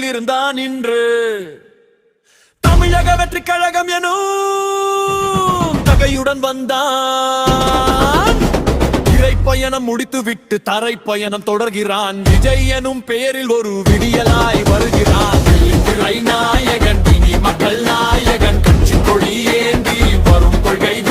இருந்தான் இன்று. தமிழக வெற்றி கழகம் எனும் தகையுடன் வந்தான். இறைப்பயணம் முடித்துவிட்டு தரைப்பயணம் தொடர்கிறான். விஜய் எனும் பெயரில் ஒரு விடியலாய் வருகிறான். நாயகன் இனி மக்கள் நாயகன், கட்சி கொடி ஏந்தி வரும் கொள்கை